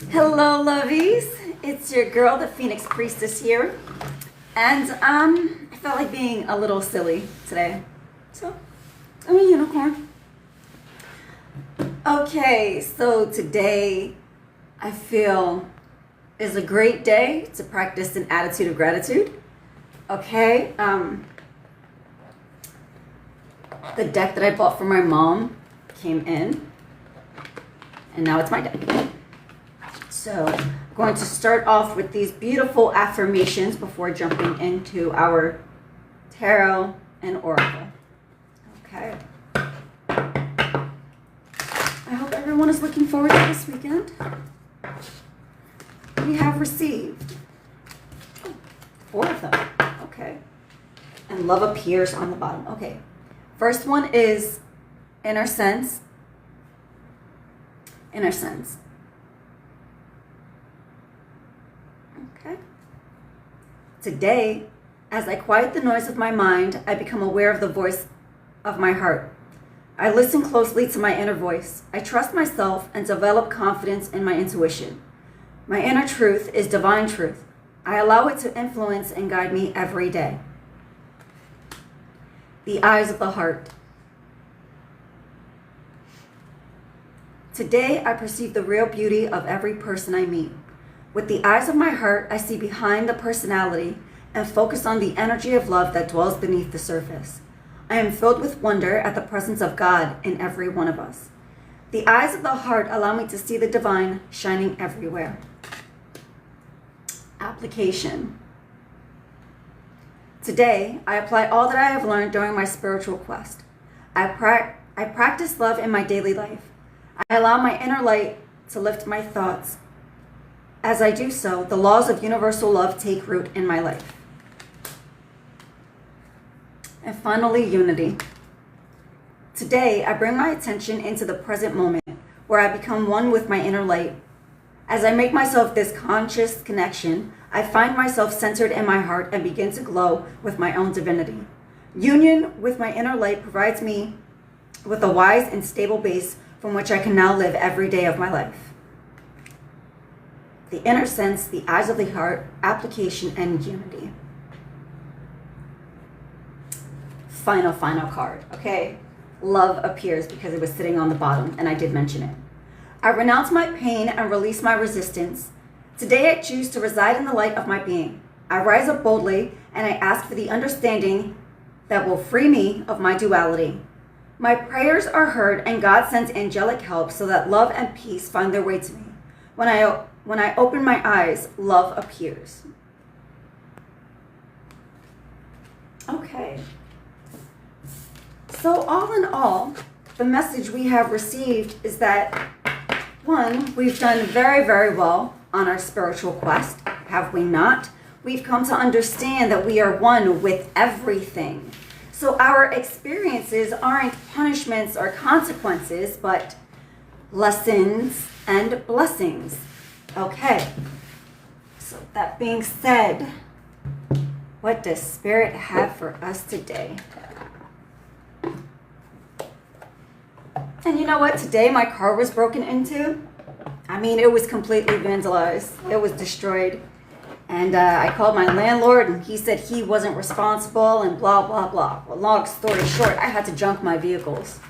Hello, lovies. It's your girl, the Phoenix Priestess here. And I felt like being a little silly today. So, I'm a unicorn. Okay, so today I feel is a great day to practice an attitude of gratitude. Okay, the deck that I bought for my mom came in, and now it's my deck. So I'm going to start off with these beautiful affirmations before jumping into our tarot and oracle. Okay. I hope everyone is looking forward to this weekend. We have received 4 of them. Okay. And love appears on the bottom. Okay. First one is inner sense. Inner sense. Okay. Today, as I quiet the noise of my mind, I become aware of the voice of my heart. I listen closely to my inner voice. I trust myself and develop confidence in my intuition. My inner truth is divine truth. I allow it to influence and guide me every day. The eyes of the heart. Today, I perceive the real beauty of every person I meet. With the eyes of my heart, I see behind the personality and focus on the energy of love that dwells beneath the surface. I am filled with wonder at the presence of God in every one of us. The eyes of the heart allow me to see the divine shining everywhere. Application. Today, I apply all that I have learned during my spiritual quest. I practice love in my daily life. I allow my inner light to lift my thoughts. As I do so, the laws of universal love take root in my life. And finally, unity. Today, I bring my attention into the present moment, where I become one with my inner light. As I make myself this conscious connection, I find myself centered in my heart and begin to glow with my own divinity. Union with my inner light provides me with a wise and stable base from which I can now live every day of my life. The inner sense, the eyes of the heart, application, and unity. Final card, okay? Love appears because it was sitting on the bottom, and I did mention it. I renounce my pain and release my resistance. Today I choose to reside in the light of my being. I rise up boldly, and I ask for the understanding that will free me of my duality. My prayers are heard, and God sends angelic help so that love and peace find their way to me. When I open my eyes, love appears. Okay. So all in all, the message we have received is that, one, we've done very, very well on our spiritual quest, have we not? We've come to understand that we are one with everything. So our experiences aren't punishments or consequences, but lessons and blessings. Okay, so that being said, what does Spirit have for us today? And you know what? Today my car was broken into. I mean, it was completely vandalized. It was destroyed. And I called my landlord, and he said he wasn't responsible and blah, blah, blah. Well, long story short, I had to junk my vehicles.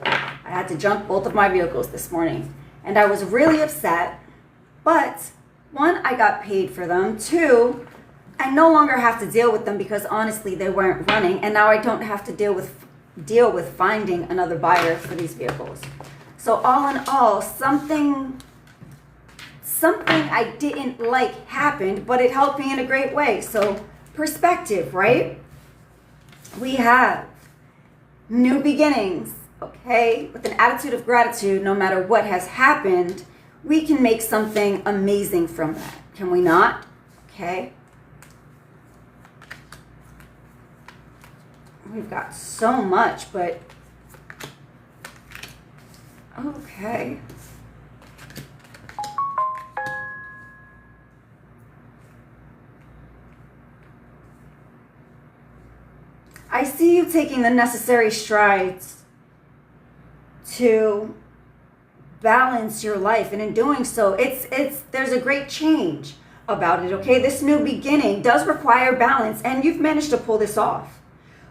I had to junk both of my vehicles this morning. And I was really upset. But, one, I got paid for them. 2, I no longer have to deal with them because, honestly, they weren't running. And now I don't have to deal with finding another buyer for these vehicles. So all in all, something I didn't like happened, but it helped me in a great way. So perspective, right? We have new beginnings, okay? With an attitude of gratitude, no matter what has happened, we can make something amazing from that. Can we not? Okay. We've got so much, but okay. I see you taking the necessary strides to balance your life. And in doing so, there's a great change about it, okay? This new beginning does require balance, and you've managed to pull this off.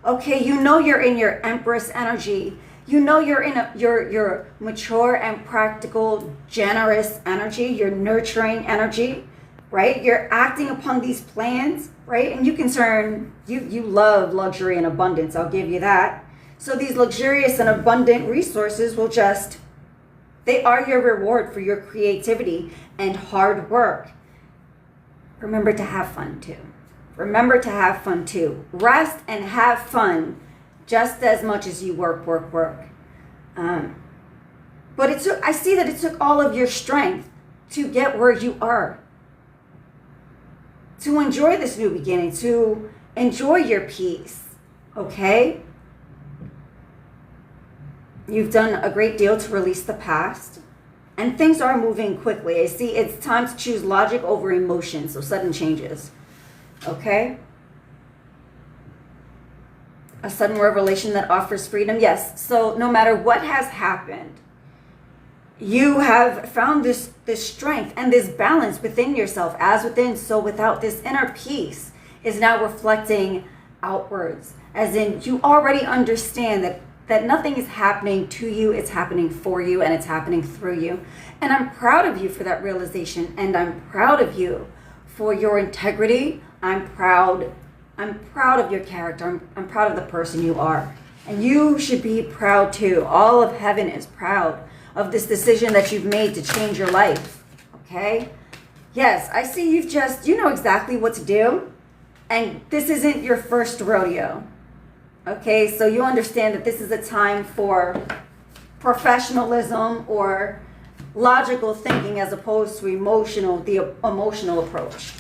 Okay, you know you're in your Empress energy. You know you're in your mature and practical, generous energy, your nurturing energy, right? You're acting upon these plans, right? And you love luxury and abundance, I'll give you that. So these luxurious and abundant resources they are your reward for your creativity and hard work. Remember to have fun too. Remember to have fun too. Rest and have fun just as much as you work. But I see that it took all of your strength to get where you are. To enjoy this new beginning, to enjoy your peace, okay? You've done a great deal to release the past, and things are moving quickly. I see it's time to choose logic over emotion, so sudden changes, okay? A sudden revelation that offers freedom, yes. So no matter what has happened, you have found this strength and this balance within yourself, as within, so without. This inner peace is now reflecting outwards, as in you already understand that nothing is happening to you, it's happening for you, and it's happening through you. And I'm proud of you for that realization, and I'm proud of you for your integrity. I'm proud of your character. I'm proud of the person you are. And you should be proud too. All of heaven is proud of this decision that you've made to change your life. Okay? Yes, I see you know exactly what to do. And this isn't your first rodeo. Okay? So you understand that this is a time for professionalism or logical thinking as opposed to the emotional approach.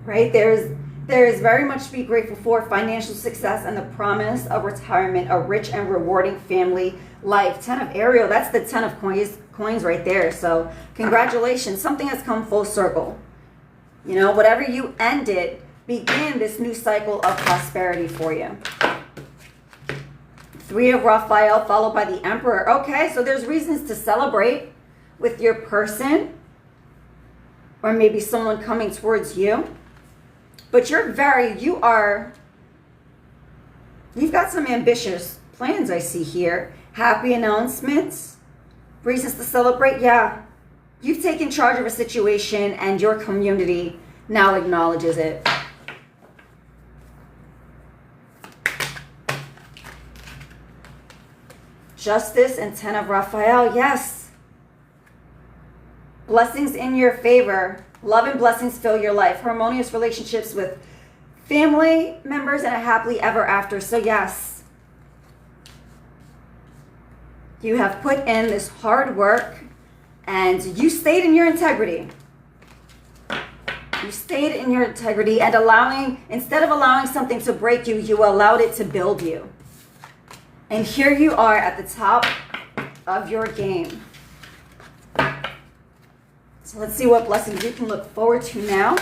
Right? There is very much to be grateful for: financial success and the promise of retirement, a rich and rewarding family life. 10 of Ariel, that's the 10 of coins right there. So congratulations, something has come full circle. You know, whatever you ended, begin this new cycle of prosperity for you. 3 of Raphael followed by the Emperor. Okay, so there's reasons to celebrate with your person, or maybe someone coming towards you. But you've got some ambitious plans I see here. Happy announcements, reasons to celebrate. Yeah, you've taken charge of a situation and your community now acknowledges it. Justice and 10 of Raphael, yes. Blessings in your favor. Love and blessings fill your life. Harmonious relationships with family members and a happily ever after. So yes, you have put in this hard work and you stayed in your integrity. You stayed in your integrity and instead of allowing something to break you, you allowed it to build you. And here you are at the top of your game. So let's see what blessings you can look forward to now.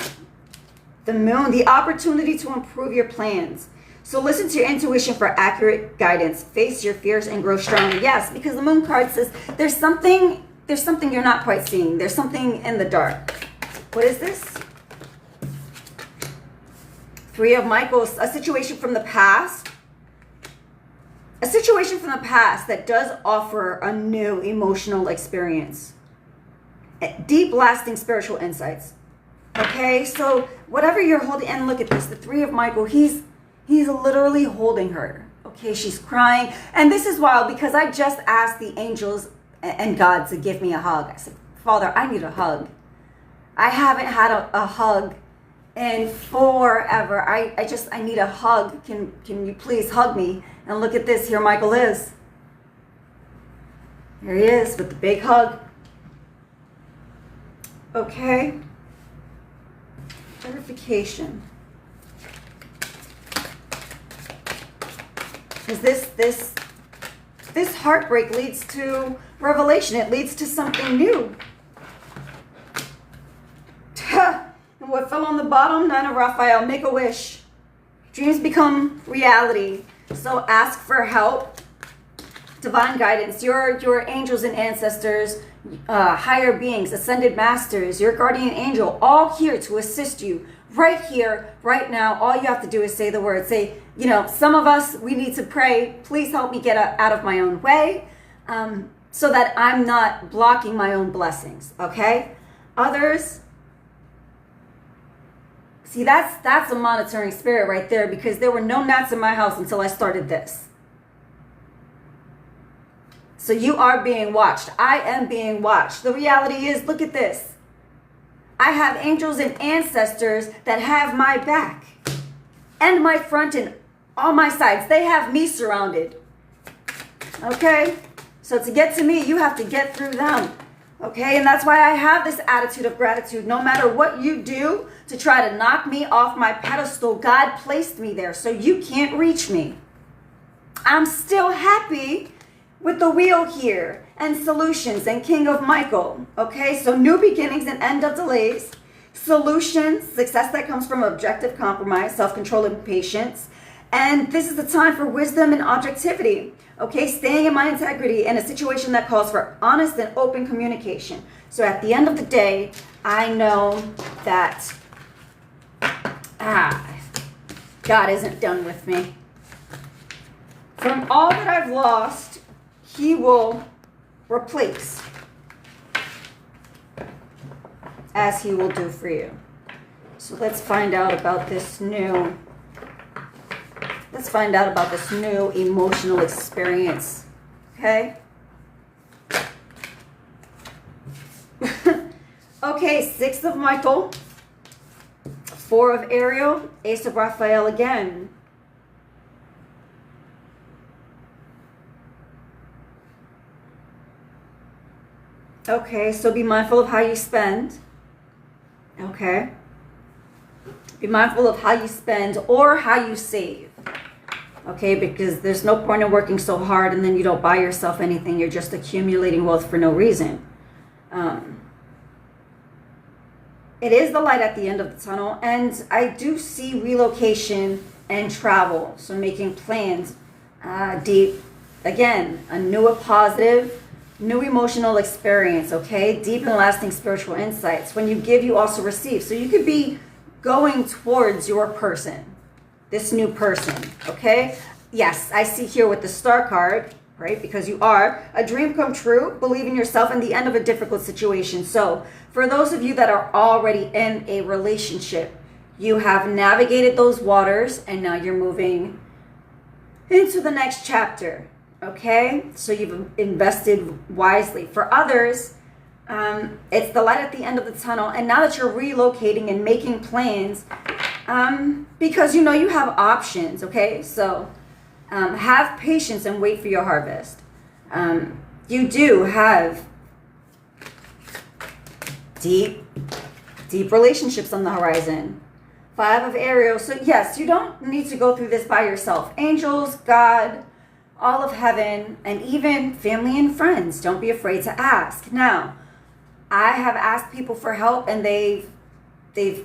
The Moon, the opportunity to improve your plans. So listen to your intuition for accurate guidance. Face your fears and grow strong. Yes, because the Moon card says there's something you're not quite seeing. There's something in the dark. What is this? 3 of Michaels, a situation from the past. A situation from the past that does offer a new emotional experience. Deep, lasting spiritual insights. Okay, so whatever you're holding, and look at this, the 3 of Michael, he's literally holding her. Okay, she's crying. And this is wild because I just asked the angels and God to give me a hug. I said, Father, I need a hug. I haven't had a hug in forever. I need a hug. Can you please hug me? And look at this, here Michael is. Here he is with the big hug. Okay. Verification. Is this heartbreak leads to revelation. It leads to something new. And what fell on the bottom? 9 of Raphael. Make a wish. Dreams become reality. So ask for help. divine guidance, your angels and ancestors, higher beings, ascended masters, your guardian angel, all here to assist you right here, right now. All you have to do is say the word. Say, some of us, we need to pray, please help me get out of my own way, so that I'm not blocking my own blessings, okay? Others, see, that's a monitoring spirit right there, because there were no gnats in my house until I started this. So you are being watched. I am being watched. The reality is, look at this. I have angels and ancestors that have my back and my front and all my sides. They have me surrounded. Okay? So to get to me, you have to get through them. Okay? And that's why I have this attitude of gratitude. No matter what you do to try to knock me off my pedestal, God placed me there so you can't reach me. I'm still happy with the wheel here and solutions and King of Michael. Okay, so new beginnings and end of delays, solutions, success that comes from objective compromise, self-control and patience. And this is the time for wisdom and objectivity. Okay, staying in my integrity in a situation that calls for honest and open communication. So at the end of the day, I know that God isn't done with me. From all that I've lost, He will replace, as He will do for you. So let's find out about this new emotional experience. Okay? Okay, 6 of Michael, 4 of Ariel, Ace of Raphael again. Okay, so be mindful of how you spend. Okay. Be mindful of how you spend or how you save. Okay, because there's no point in working so hard and then you don't buy yourself anything. You're just accumulating wealth for no reason. It is the light at the end of the tunnel, and I do see relocation and travel. So making plans, deep, again, a new positive, new emotional experience, okay? Deep and lasting spiritual insights. When you give, you also receive. So you could be going towards your person, this new person, okay? Yes, I see here with the Star card, right? Because you are a dream come true, believe in yourself, and the end of a difficult situation. So for those of you that are already in a relationship, you have navigated those waters and now you're moving into the next chapter. Okay, so you've invested wisely. For others, it's the light at the end of the tunnel, and now that you're relocating and making plans, because you have options. Okay, so have patience and wait for your harvest. You do have deep relationships on the horizon. 5 of Ariel. So yes, you don't need to go through this by yourself. Angels, God, all of heaven, and even family and friends. Don't be afraid to ask. Now, I have asked people for help and they've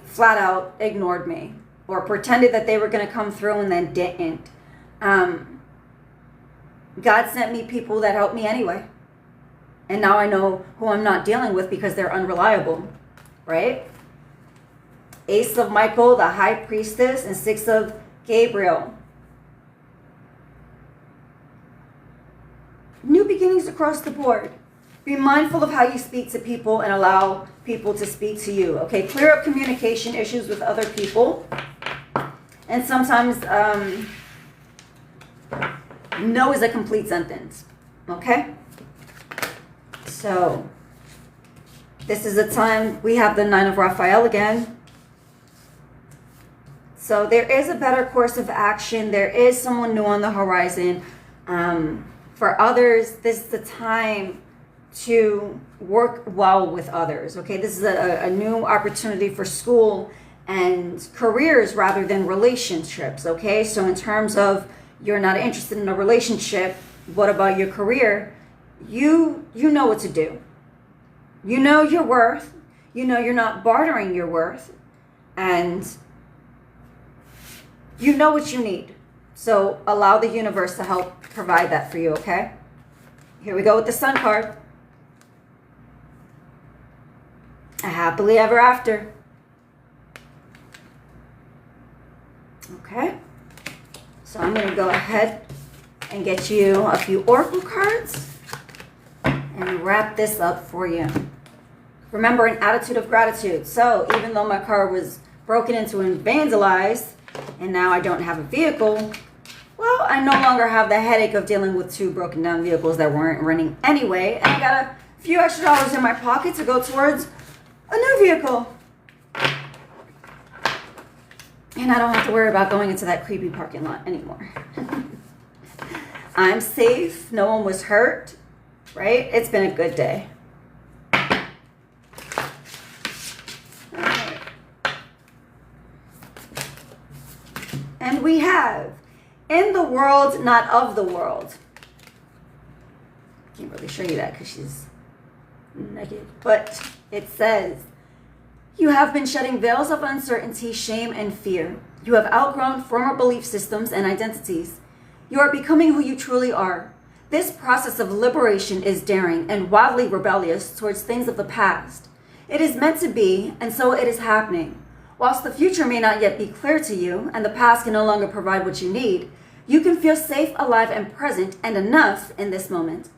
flat out ignored me or pretended that they were going to come through and then didn't. God sent me people that helped me anyway. And now I know who I'm not dealing with because they're unreliable, right? Ace of Michael, the High Priestess, and 6 of Gabriel. New beginnings across the board. Be mindful of how you speak to people and allow people to speak to you. Okay, clear up communication issues with other people. And sometimes no is a complete sentence. Okay? So this is a time we have the 9 of Raphael again. So there is a better course of action. There is someone new on the horizon. For others, this is the time to work well with others. Okay, this is a new opportunity for school and careers rather than relationships. Okay, so in terms of you're not interested in a relationship, what about your career? You know what to do. You know your worth. You know you're not bartering your worth, and you know what you need. So allow the universe to help provide that for you, okay? Here we go with the Sun card. A happily ever after. Okay. So I'm going to go ahead and get you a few oracle cards and wrap this up for you. Remember, an attitude of gratitude. So even though my car was broken into and vandalized, and now I don't have a vehicle, well, I no longer have the headache of dealing with 2 broken down vehicles that weren't running anyway, and I got a few extra dollars in my pocket to go towards a new vehicle. And I don't have to worry about going into that creepy parking lot anymore. I'm safe. No one was hurt, right? It's been a good day. And we have, in the world, not of the world. Can't really show you that because she's naked. But it says, you have been shedding veils of uncertainty, shame, and fear. You have outgrown former belief systems and identities. You are becoming who you truly are. This process of liberation is daring and wildly rebellious towards things of the past. It is meant to be, and so it is happening. Whilst the future may not yet be clear to you, and the past can no longer provide what you need, you can feel safe, alive, and present, and enough in this moment.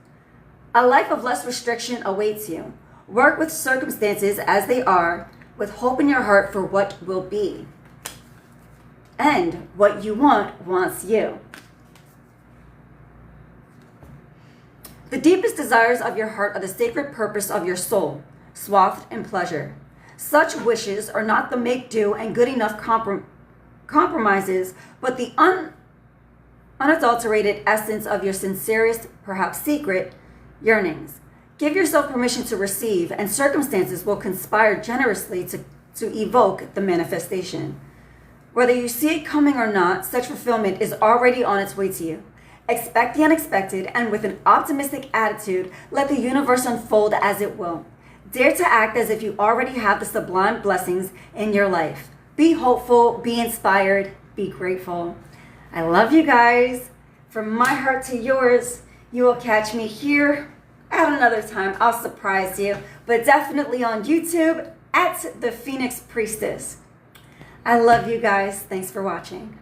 A life of less restriction awaits you. Work with circumstances as they are, with hope in your heart for what will be. And what you want wants you. The deepest desires of your heart are the sacred purpose of your soul, swathed in pleasure. Such wishes are not the make-do and good enough compromises, but the unadulterated essence of your sincerest, perhaps secret, yearnings. Give yourself permission to receive, and circumstances will conspire generously to evoke the manifestation. Whether you see it coming or not, such fulfillment is already on its way to you. Expect the unexpected, and with an optimistic attitude, let the universe unfold as it will. Dare to act as if you already have the sublime blessings in your life. Be hopeful, be inspired, be grateful. I love you guys. From my heart to yours, you will catch me here at another time. I'll surprise you, but definitely on YouTube at The Phoenix Priestess. I love you guys. Thanks for watching.